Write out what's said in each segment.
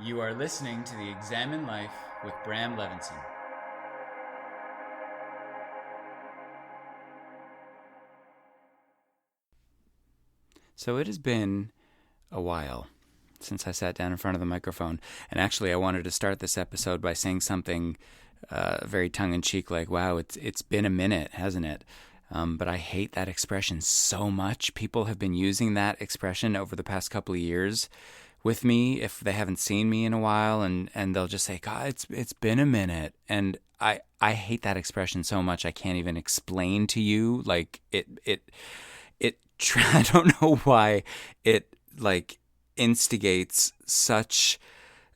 You are listening to the Examine Life with Bram Levinson. So it has been a while since I sat down in front of the microphone. And actually, I wanted to start this episode by saying something very tongue-in-cheek like, wow, it's been a minute, hasn't it? But I hate that expression so much. People have been using that expression over the past couple of years with me if they haven't seen me in a while, and they'll just say, God, it's been a minute. And I hate that expression so much I can't even explain to you. Like I don't know why it like instigates such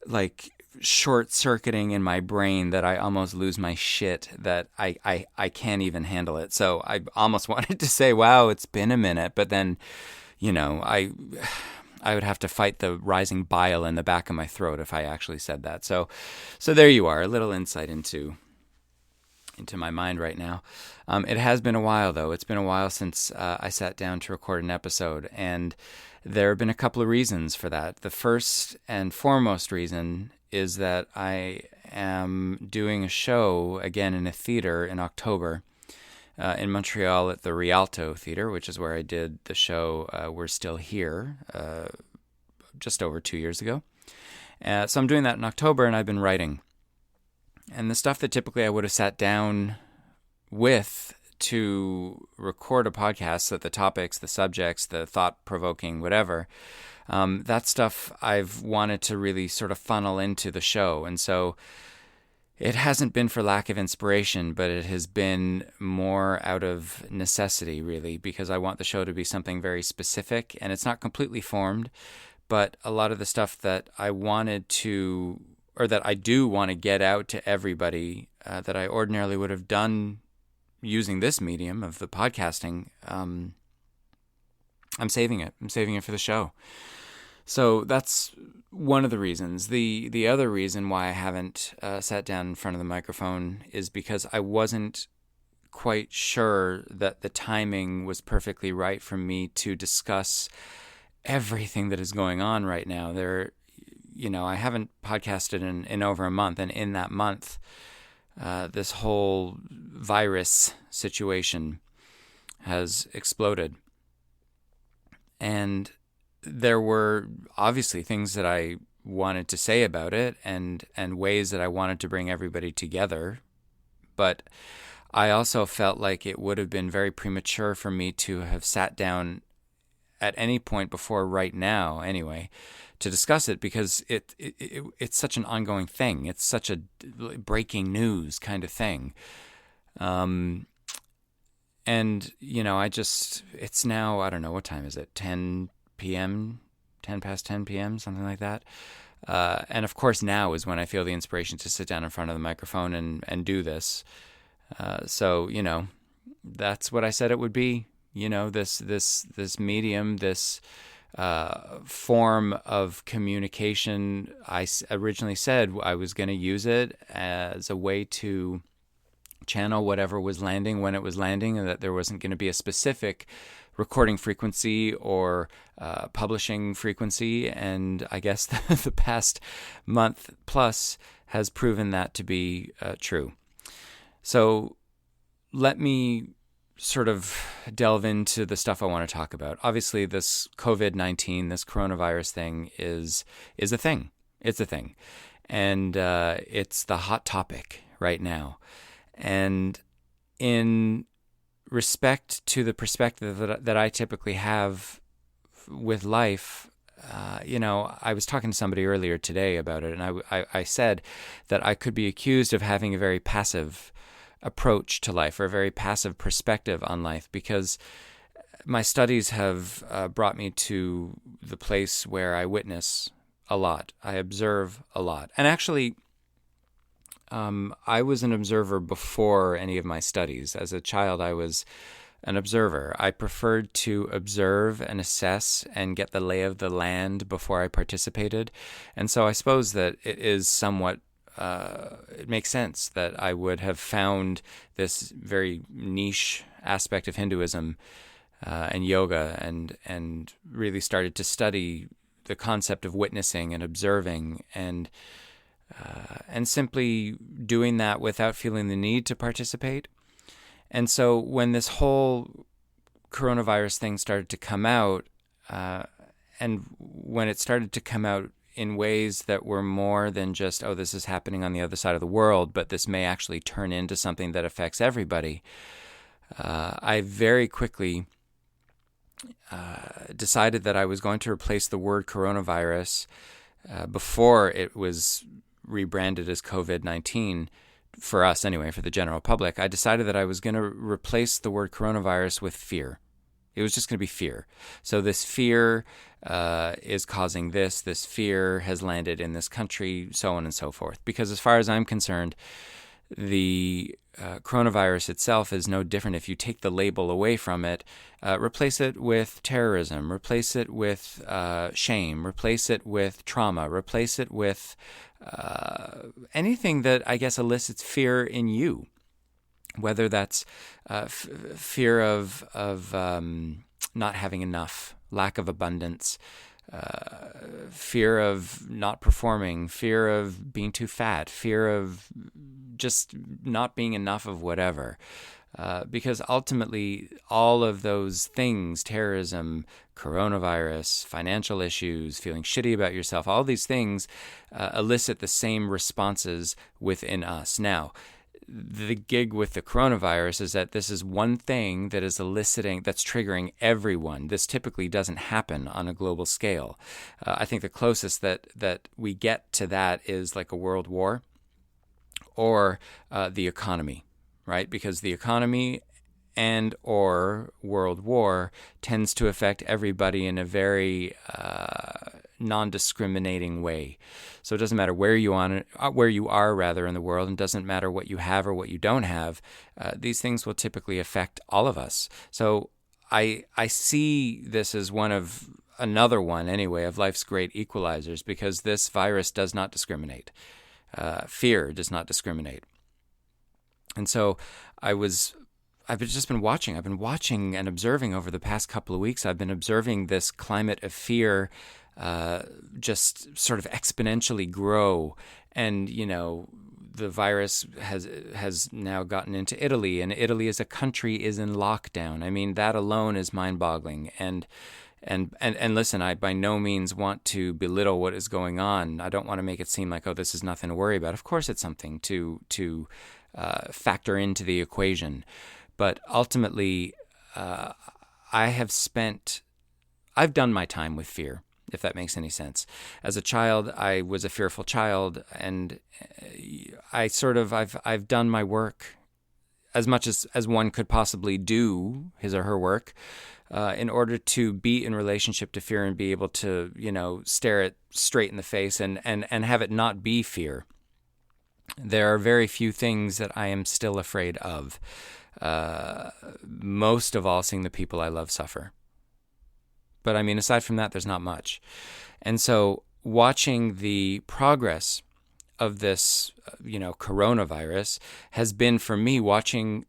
like short circuiting in my brain that I almost lose my shit, that I can't even handle it. So I almost wanted to say, wow, it's been a minute, but then, I would have to fight the rising bile in the back of my throat if I actually said that. So there you are, a little insight into my mind right now. It has been a while, though. It's been a while since I sat down to record an episode, and there have been a couple of reasons for that. The first and foremost reason is that I am doing a show again in a theater in October in Montreal at the Rialto Theater, which is where I did the show We're Still Here just over 2 years ago. So I'm doing that in October, and I've been writing. And the stuff that typically I would have sat down with to record a podcast, so the topics, the subjects, the thought-provoking, whatever, that stuff I've wanted to really sort of funnel into the show. And so it hasn't been for lack of inspiration, but it has been more out of necessity, really, because I want the show to be something very specific, and it's not completely formed, but a lot of the stuff that I wanted to, or that I do want to get out to everybody that I ordinarily would have done using this medium of the podcasting, I'm saving it. I'm saving it for the show. So that's one of the reasons. The other reason why I haven't sat down in front of the microphone is because I wasn't quite sure that the timing was perfectly right for me to discuss everything that is going on right now. I haven't podcasted in over a month, and in that month, this whole virus situation has exploded. And there were obviously things that I wanted to say about it, and ways that I wanted to bring everybody together. But I also felt like it would have been very premature for me to have sat down at any point before right now, anyway, to discuss it, because it's such an ongoing thing. It's such a breaking news kind of thing. And, it's now, I don't know, what time is it? 10 p.m., 10 past 10 p.m., something like that. And of course, now is when I feel the inspiration to sit down in front of the microphone and do this. So, that's what I said it would be. This medium, this form of communication. I originally said I was going to use it as a way to channel whatever was landing when it was landing, and that there wasn't going to be a specific recording frequency or publishing frequency. And I guess the past month plus has proven that to be true. So let me sort of delve into the stuff I want to talk about. Obviously, this COVID-19, this coronavirus thing is a thing. It's a thing. And it's the hot topic right now. And in respect to the perspective that I typically have with life, I was talking to somebody earlier today about it, and I said that I could be accused of having a very passive approach to life, or a very passive perspective on life, because my studies have brought me to the place where I witness a lot. I observe a lot. And actually, I was an observer before any of my studies. As a child, I was an observer. I preferred to observe and assess and get the lay of the land before I participated. And so I suppose that it is somewhat it makes sense that I would have found this very niche aspect of Hinduism and yoga, and really started to study the concept of witnessing and observing and simply doing that without feeling the need to participate. And so when this whole coronavirus thing started to come out, and when it started to come out in ways that were more than just, oh, this is happening on the other side of the world, but this may actually turn into something that affects everybody, I very quickly decided that I was going to replace the word coronavirus before it was rebranded as COVID-19, for us anyway, for the general public. I decided that I was going to replace the word coronavirus with fear. It was just going to be fear. So this fear is causing this. This fear has landed in this country, so on and so forth. Because as far as I'm concerned, the coronavirus itself is no different. If you take the label away from it, replace it with terrorism, replace it with shame, replace it with trauma, replace it with anything that I guess elicits fear in you. Whether that's fear of not having enough, lack of abundance, fear of not performing, fear of being too fat, fear of just not being enough of whatever. Because ultimately, all of those things, terrorism, coronavirus, financial issues, feeling shitty about yourself, all these things elicit the same responses within us. Now, the gig with the coronavirus is that this is one thing that is eliciting, that's triggering everyone. This typically doesn't happen on a global scale. I think the closest that we get to that is like a world war or the economy, right? Because the economy and or world war tends to affect everybody in a very non-discriminating way. So it doesn't matter where you are in the world, and doesn't matter what you have or what you don't have. These things will typically affect all of us. So I see this as another one anyway of life's great equalizers, because this virus does not discriminate. Fear does not discriminate. And so I've been watching and observing over the past couple of weeks. I've been observing this climate of fear just sort of exponentially grow. And, the virus has now gotten into Italy, and Italy as a country is in lockdown. I mean, that alone is mind-boggling. And listen, I by no means want to belittle what is going on. I don't want to make it seem like, oh, this is nothing to worry about. Of course it's something to factor into the equation. But ultimately, I've done my time with fear, if that makes any sense. As a child, I was a fearful child, and I've done my work as much as one could possibly do his or her work in order to be in relationship to fear and be able to, stare it straight in the face and have it not be fear. There are very few things that I am still afraid of. Most of all, seeing the people I love suffer. But I mean, aside from that, there's not much. And so watching the progress of this, coronavirus has been, for me, watching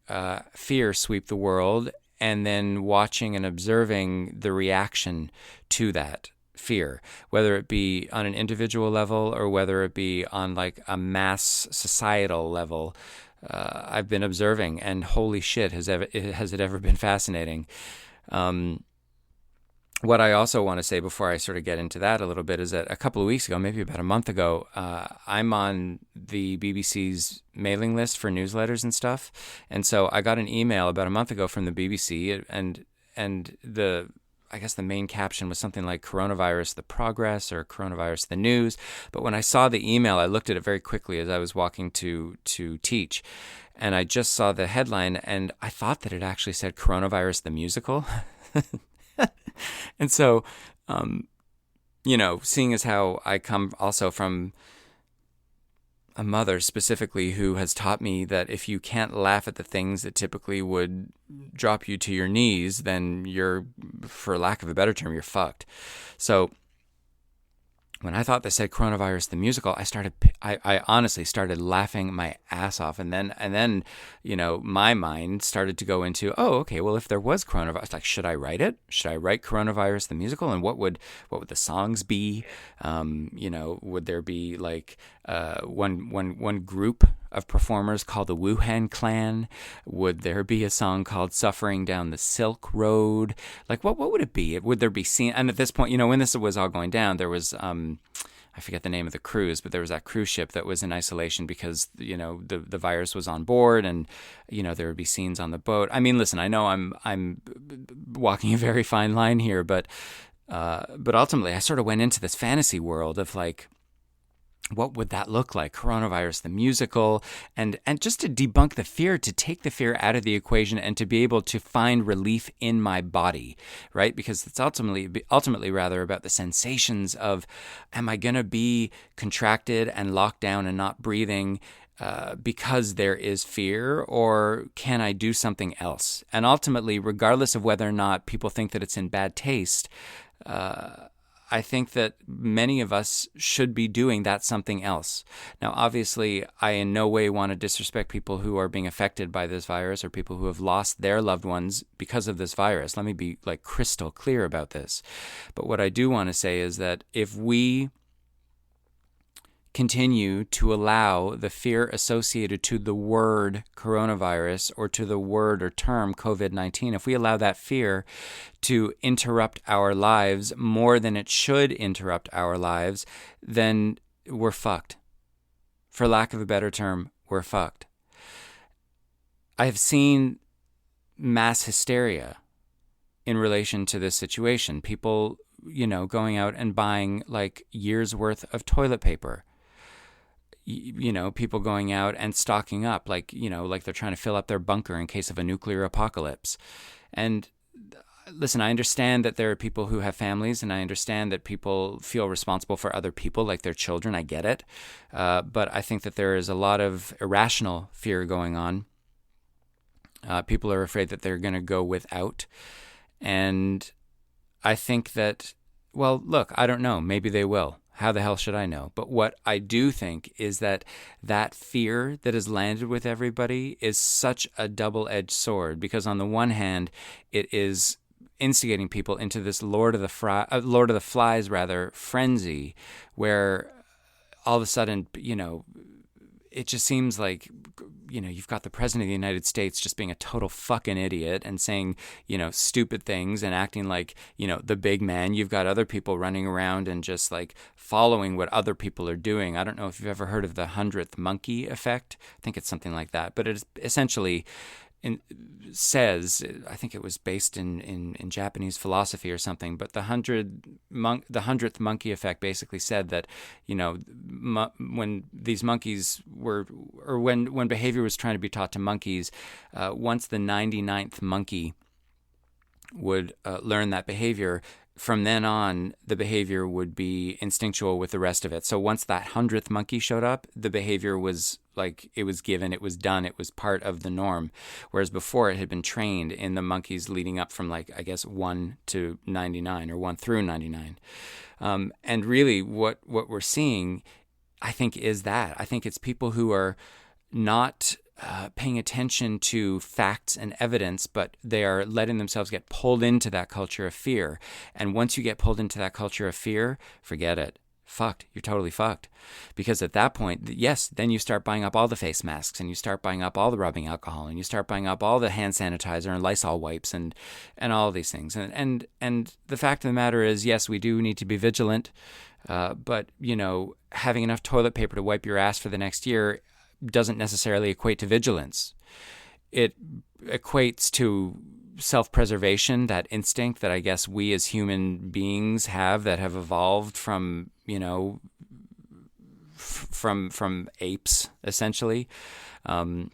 fear sweep the world, and then watching and observing the reaction to that fear, whether it be on an individual level or whether it be on like a mass societal level. I've been observing, and holy shit, has it ever been fascinating. What I also want to say before I sort of get into that a little bit is that a couple of weeks ago, maybe about a month ago, I'm on the BBC's mailing list for newsletters and stuff. And so I got an email about a month ago from the BBC, and I guess the main caption was something like coronavirus, the progress, or coronavirus, the news. But when I saw the email, I looked at it very quickly as I was walking to teach. And I just saw the headline, and I thought that it actually said coronavirus, the musical. And so, seeing as how I come also from a mother specifically who has taught me that if you can't laugh at the things that typically would drop you to your knees, then you're, for lack of a better term, you're fucked. So when I thought they said coronavirus the musical, I honestly started laughing my ass off, and then my mind started to go into, oh, okay, well, if there was coronavirus, like, should I write it? Should I write coronavirus the musical, and what would the songs be? Would there be like one group of performers called the Wuhan Clan? Would there be a song called "Suffering Down the Silk Road"? Like, what would it be? Would there be scene? And at this point, when this was all going down, there was I forget the name of the cruise, but there was that cruise ship that was in isolation because the virus was on board, and there would be scenes on the boat. I mean, listen, I know I'm walking a very fine line here, but ultimately, I sort of went into this fantasy world of like, what would that look like? Coronavirus, the musical, and just to debunk the fear, to take the fear out of the equation, and to be able to find relief in my body, right? Because it's ultimately rather about the sensations of, am I going to be contracted and locked down and not breathing because there is fear, or can I do something else? And ultimately, regardless of whether or not people think that it's in bad taste, I think that many of us should be doing that something else. Now, obviously, I in no way want to disrespect people who are being affected by this virus, or people who have lost their loved ones because of this virus. Let me be like crystal clear about this. But what I do want to say is that if we continue to allow the fear associated to the word coronavirus, or to the word or term COVID-19, if we allow that fear to interrupt our lives more than it should interrupt our lives, then we're fucked. For lack of a better term, we're fucked. I have seen mass hysteria in relation to this situation. People, going out and buying like years worth of toilet paper. People going out and stocking up, like they're trying to fill up their bunker in case of a nuclear apocalypse. And listen, I understand that there are people who have families, and I understand that people feel responsible for other people, like their children. I get it. But I think that there is a lot of irrational fear going on. People are afraid that they're going to go without. And I think that, well, look, I don't know. Maybe they will. How the hell should I know? But what I do think is that fear that has landed with everybody is such a double-edged sword, because on the one hand, it is instigating people into this Lord of the Flies frenzy, where all of a sudden, it just seems like, you've got the president of the United States just being a total fucking idiot and saying, stupid things and acting like, the big man. You've got other people running around and just like following what other people are doing. I don't know if you've ever heard of the 100th monkey effect. I think it's something like that. But it is essentially says, I think it was based in Japanese philosophy or something, but the 100th monkey effect basically said that, when these monkeys were, or when behavior was trying to be taught to monkeys, once the 99th monkey would learn that behavior, from then on, the behavior would be instinctual with the rest of it. So once that 100th monkey showed up, the behavior was like, it was given, it was done, it was part of the norm. Whereas before, it had been trained in the monkeys leading up from, like, I guess 1 to 99, or 1 through 99. And really what we're seeing, I think, is that. I think it's people who are not paying attention to facts and evidence, but they are letting themselves get pulled into that culture of fear. And once you get pulled into that culture of fear, forget it. Fucked. You're totally fucked. Because at that point, yes, then you start buying up all the face masks, and you start buying up all the rubbing alcohol, and you start buying up all the hand sanitizer and Lysol wipes and all of these things. And the fact of the matter is, yes, we do need to be vigilant, but, having enough toilet paper to wipe your ass for the next year doesn't necessarily equate to vigilance. It equates to self-preservation, that instinct that I guess we as human beings have, that have evolved from, from apes, essentially. And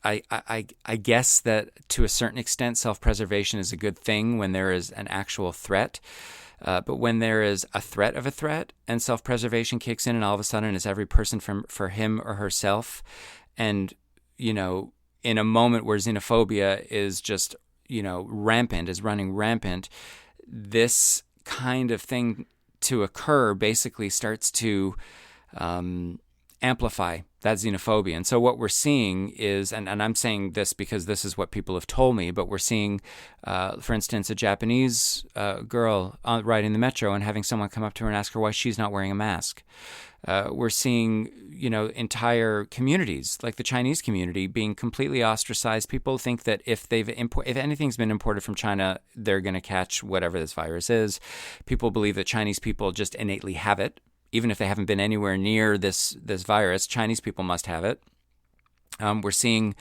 I guess that to a certain extent, self-preservation is a good thing when there is an actual threat. But when there is a threat of a threat, and self-preservation kicks in, and all of a sudden it's every person for him or herself, and, in a moment where xenophobia is just, rampant, is running rampant, this kind of thing to occur basically starts to amplify that xenophobia. And so what we're seeing is, and I'm saying this because this is what people have told me, but we're seeing, for instance, a Japanese girl riding the metro and having someone come up to her and ask her why she's not wearing a mask. We're seeing, entire communities, like the Chinese community, being completely ostracized. People think that if anything's been imported from China, they're going to catch whatever this virus is. People believe that Chinese people just innately have it. Even if they haven't been anywhere near this virus, Chinese people must have it. We're seeing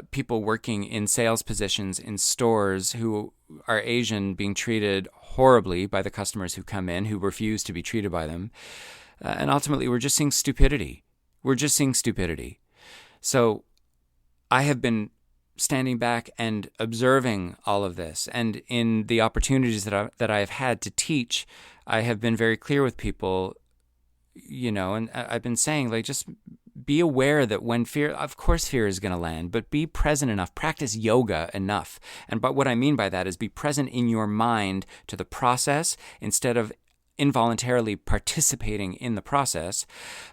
people working in sales positions in stores who are Asian being treated horribly by the customers who come in, who refuse to be treated by them. And ultimately, we're just seeing stupidity. So I have been standing back and observing all of this. And in the opportunities that I have had to teach, I have been very clear with people, and I've been saying, like, just be aware that when of course fear is going to land, but be present enough, practice yoga enough. But what I mean by that is be present in your mind to the process instead of involuntarily participating in the process,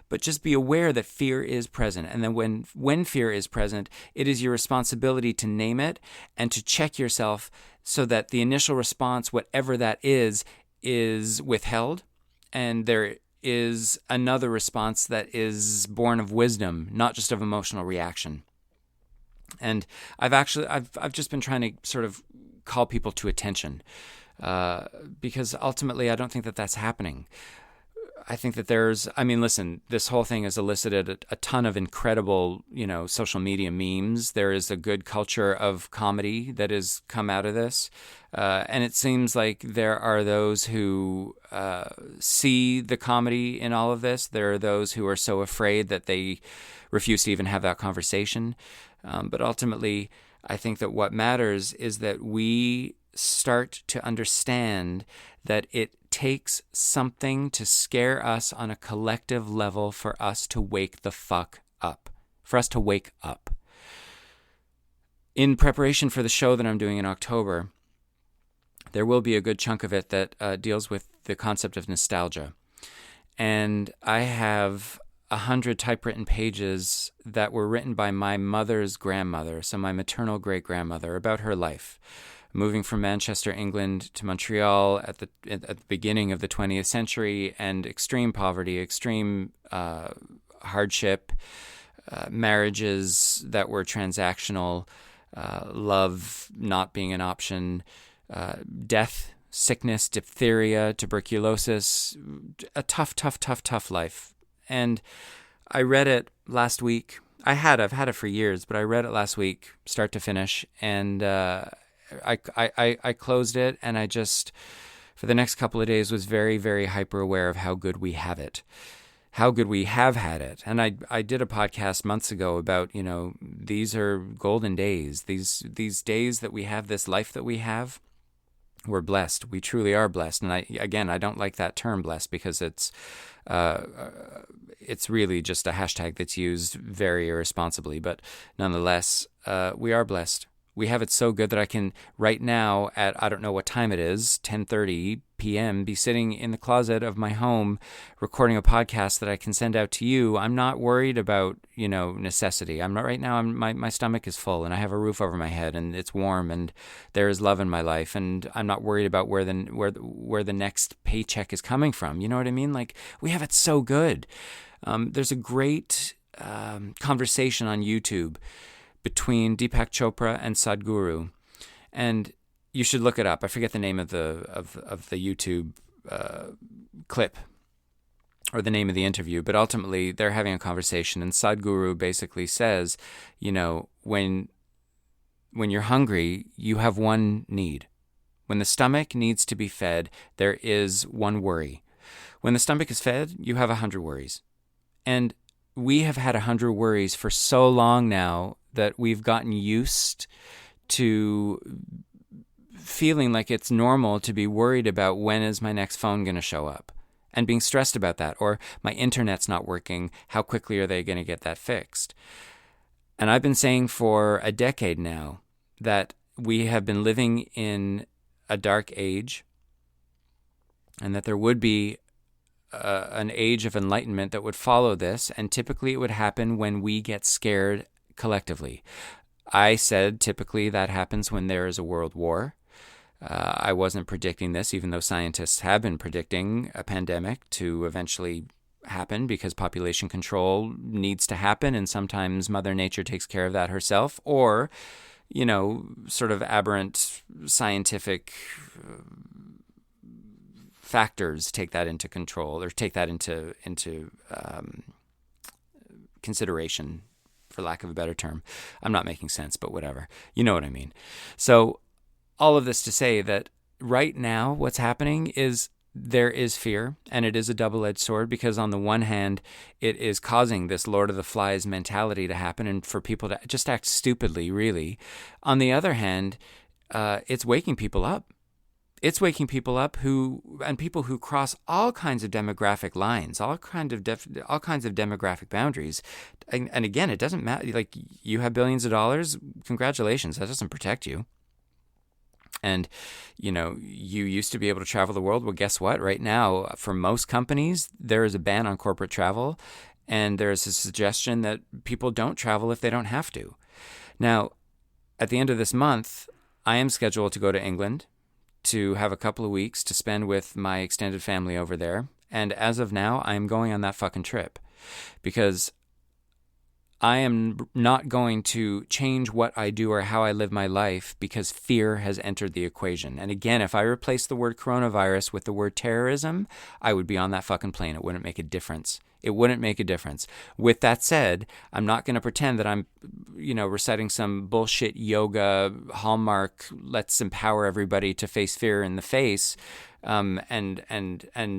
but just be aware that fear is present. And then when fear is present, it is your responsibility to name it and to check yourself so that the initial response, whatever that is withheld, and there is another response that is born of wisdom, not just of emotional reaction. And I've just been trying to sort of call people to attention, because ultimately I don't think that that's happening. I think that listen, this whole thing has elicited a ton of incredible, social media memes. There is a good culture of comedy that has come out of this. And it seems like there are those who see the comedy in all of this. There are those who are so afraid that they refuse to even have that conversation. But ultimately, I think that what matters is that we start to understand that it takes something to scare us on a collective level for us to wake the fuck up, for us to wake up. In preparation for the show that I'm doing in October, there will be a good chunk of it that deals with the concept of nostalgia. And I have 100 typewritten pages that were written by my mother's grandmother, so my maternal great-grandmother, about her life. Moving from Manchester, England to Montreal at the beginning of the 20th century, and extreme poverty, extreme hardship, marriages that were transactional, love not being an option, death, sickness, diphtheria, tuberculosis, a tough life. And I read it last week. I've had it for years, but I read it last week, start to finish, and I closed it, and I just, for the next couple of days, was very, very hyper aware of how good we have it, how good we have had it. And I did a podcast months ago about, these are golden days. These days that we have, this life that we have, we're blessed. We truly are blessed. And I don't like that term blessed, because it's really just a hashtag that's used very irresponsibly. But nonetheless, we are blessed. We have it so good that I can, right now at, I don't know what time it is, 10:30 p.m., be sitting in the closet of my home recording a podcast that I can send out to you. I'm not worried about, necessity. I'm not right now. My stomach is full, and I have a roof over my head, and it's warm, and there is love in my life, and I'm not worried about where the next paycheck is coming from. You know what I mean? Like, we have it so good. There's a great conversation on YouTube between Deepak Chopra and Sadhguru, and you should look it up. I forget the name of the YouTube clip or the name of the interview, but ultimately they're having a conversation, and Sadhguru basically says, when you're hungry, you have one need. When the stomach needs to be fed, there is one worry. When the stomach is fed, you have 100 worries. And we have had 100 worries for so long now that we've gotten used to feeling like it's normal to be worried about when is my next phone going to show up, and being stressed about that, or my internet's not working, how quickly are they going to get that fixed? And I've been saying for a decade now that we have been living in a dark age, and that there would be an age of enlightenment that would follow this, and typically it would happen when we get scared collectively. I said typically that happens when there is a world war. I wasn't predicting this, even though scientists have been predicting a pandemic to eventually happen because population control needs to happen, and sometimes Mother Nature takes care of that herself, or, sort of aberrant scientific factors take that into control, or take that into consideration, for lack of a better term. I'm not making sense, but whatever. You know what I mean. So all of this to say that right now what's happening is there is fear, and it is a double-edged sword, because on the one hand, it is causing this Lord of the Flies mentality to happen and for people to just act stupidly, really. On the other hand, it's waking people up. It's waking people up and people who cross all kinds of demographic lines, all kinds of demographic boundaries. And again, it doesn't matter. Like, you have billions of dollars, congratulations. That doesn't protect you. And, you used to be able to travel the world. Well, guess what? Right now, for most companies, there is a ban on corporate travel, and there is a suggestion that people don't travel if they don't have to. Now, at the end of this month, I am scheduled to go to England to have a couple of weeks to spend with my extended family over there. And as of now, I am going on that fucking trip because I am not going to change what I do or how I live my life because fear has entered the equation. And again, if I replace the word coronavirus with the word terrorism, I would be on that fucking plane. It wouldn't make a difference. It wouldn't make a difference. With that said, I'm not going to pretend that I'm, reciting some bullshit yoga hallmark, let's empower everybody to face fear in the face, and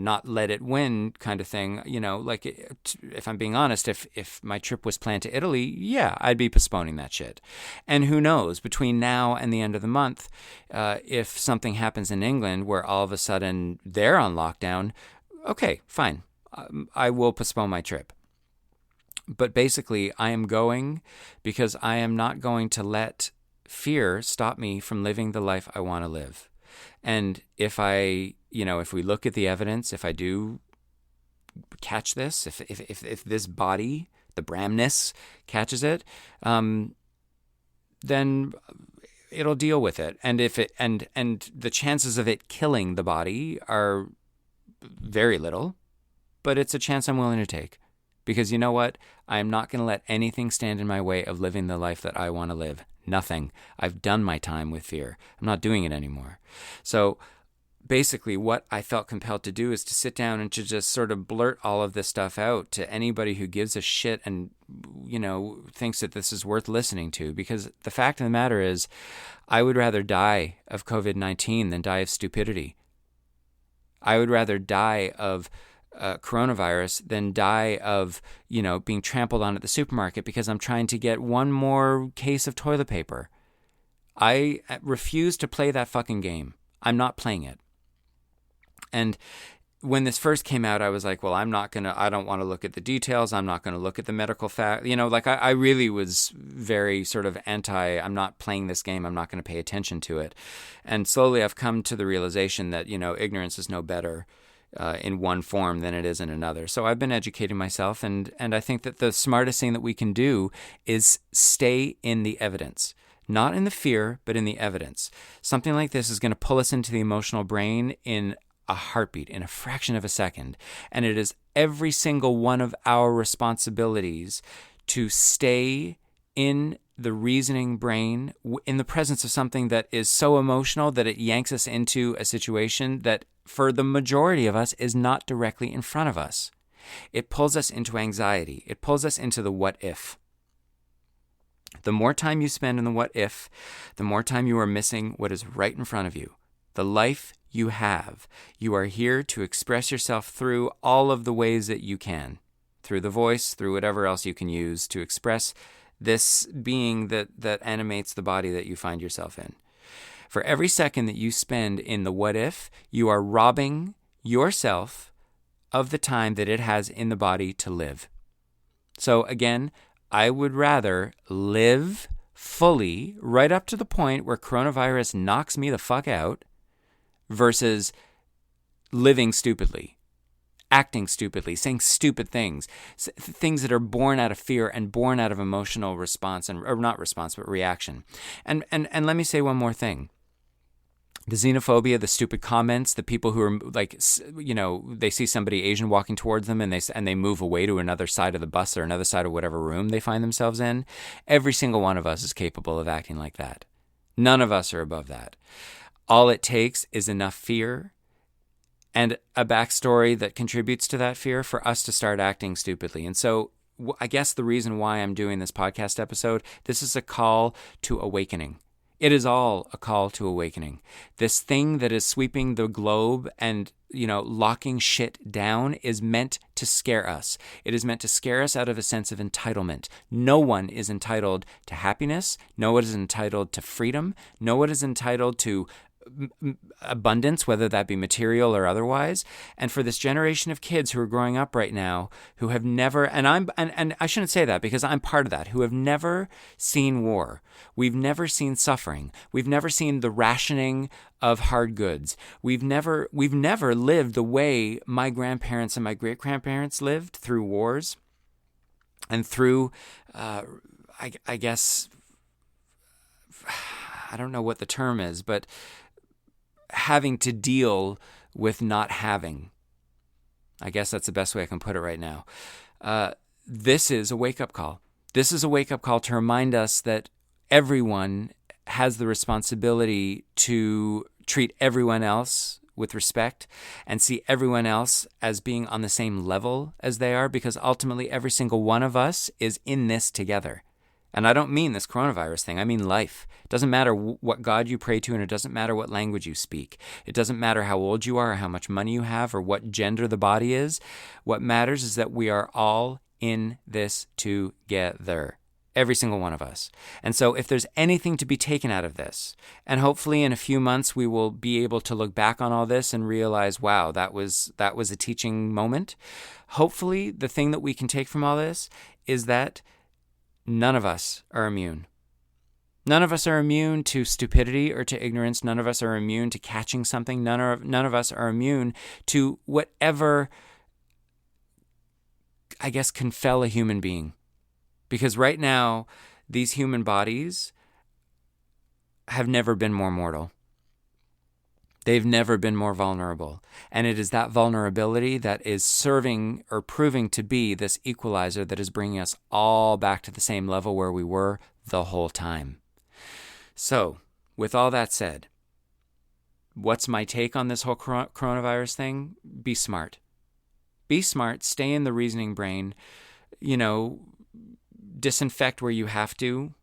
not let it win kind of thing. If I'm being honest, if my trip was planned to Italy, yeah, I'd be postponing that shit. And who knows, between now and the end of the month, if something happens in England where all of a sudden they're on lockdown, okay, fine. I will postpone my trip. But basically, I am going because I am not going to let fear stop me from living the life I want to live. And if if we look at the evidence, if I do catch this, if this body, the Bramness, catches it, then it'll deal with it. And if it and the chances of it killing the body are very little, but it's a chance I'm willing to take. Because you know what? I am not going to let anything stand in my way of living the life that I want to live. Nothing. I've done my time with fear. I'm not doing it anymore. So basically what I felt compelled to do is to sit down and to just sort of blurt all of this stuff out to anybody who gives a shit and, thinks that this is worth listening to. Because the fact of the matter is, I would rather die of COVID-19 than die of stupidity. I would rather die of coronavirus than die of, being trampled on at the supermarket because I'm trying to get one more case of toilet paper. I refuse to play that fucking game. I'm not playing it. And when this first came out, I was like, well, I don't want to look at the details. I'm not going to look at the medical fact. I really was very sort of I'm not playing this game. I'm not going to pay attention to it. And slowly I've come to the realization that, ignorance is no better in one form than it is in another. So I've been educating myself, and I think that the smartest thing that we can do is stay in the evidence. Not in the fear, but in the evidence. Something like this is going to pull us into the emotional brain in a heartbeat, in a fraction of a second. And it is every single one of our responsibilities to stay in the reasoning brain in the presence of something that is so emotional that it yanks us into a situation that, for the majority of us, is not directly in front of us. It pulls us into anxiety. It pulls us into the what if. The more time you spend in the what if, the more time you are missing what is right in front of you. The life you have. You are here to express yourself through all of the ways that you can. Through the voice, through whatever else you can use to express this being that animates the body that you find yourself in. For every second that you spend in the what if, you are robbing yourself of the time that it has in the body to live. So again, I would rather live fully right up to the point where coronavirus knocks me the fuck out versus living stupidly, acting stupidly, saying stupid things, things that are born out of fear and born out of emotional response, or not response, but reaction. And let me say one more thing. The xenophobia, the stupid comments, the people who are like, they see somebody Asian walking towards them and they move away to another side of the bus or another side of whatever room they find themselves in. Every single one of us is capable of acting like that. None of us are above that. All it takes is enough fear and a backstory that contributes to that fear for us to start acting stupidly. And so I guess the reason why I'm doing this podcast episode, this is a call to awakening. It is all a call to awakening. This thing that is sweeping the globe and, locking shit down is meant to scare us. It is meant to scare us out of a sense of entitlement. No one is entitled to happiness. No one is entitled to freedom. No one is entitled to abundance, whether that be material or otherwise. And for this generation of kids who are growing up right now, who have never, and I shouldn't say that because I'm part of that, who have never seen war. We've never seen suffering. We've never seen the rationing of hard goods. We've never lived the way my grandparents and my great-grandparents lived through wars and through, I guess, I don't know what the term is, but having to deal with not having. I guess that's the best way I can put it right now. This is a wake-up call. This is a wake-up call to remind us that everyone has the responsibility to treat everyone else with respect and see everyone else as being on the same level as they are, because ultimately every single one of us is in this together. And I don't mean this coronavirus thing. I mean life. It doesn't matter what God you pray to, and it doesn't matter what language you speak. It doesn't matter how old you are or how much money you have or what gender the body is. What matters is that we are all in this together. Every single one of us. And so if there's anything to be taken out of this, and hopefully in a few months we will be able to look back on all this and realize, wow, that was a teaching moment. Hopefully the thing that we can take from all this is that none of us are immune. None of us are immune to stupidity or to ignorance. None of us are immune to catching something. None of us are immune to whatever, I guess, can fell a human being. Because right now, these human bodies have never been more mortal. They've never been more vulnerable. And it is that vulnerability that is serving or proving to be this equalizer that is bringing us all back to the same level where we were the whole time. So, with all that said, what's my take on this whole coronavirus thing? Be smart. Be smart. Stay in the reasoning brain. Disinfect where you have to.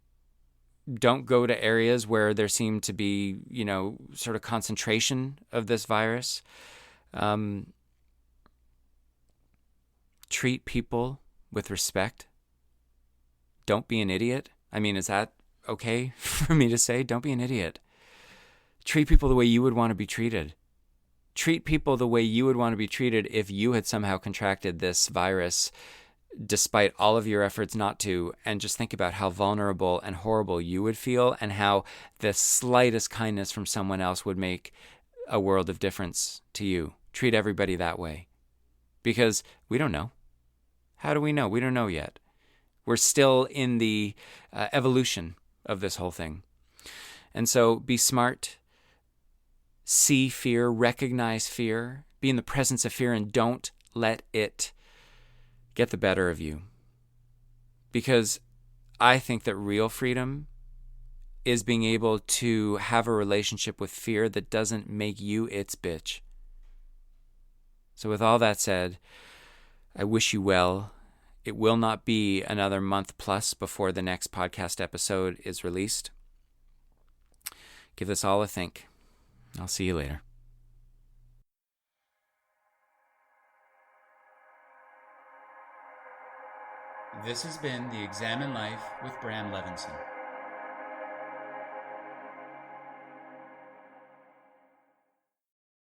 Don't go to areas where there seem to be, sort of concentration of this virus. Treat people with respect. Don't be an idiot. I mean, is that okay for me to say? Don't be an idiot. Treat people the way you would want to be treated. Treat people the way you would want to be treated if you had somehow contracted this virus despite all of your efforts not to, and just think about how vulnerable and horrible you would feel and how the slightest kindness from someone else would make a world of difference to you. Treat everybody that way. Because we don't know. How do we know? We don't know yet. We're still in the evolution of this whole thing. And so be smart. See fear. Recognize fear. Be in the presence of fear and don't let it get the better of you. Because I think that real freedom is being able to have a relationship with fear that doesn't make you its bitch. So with all that said, I wish you well. It will not be another month plus before the next podcast episode is released. Give this all a think. I'll see you later. This has been the Examine Life with Bram Levinson.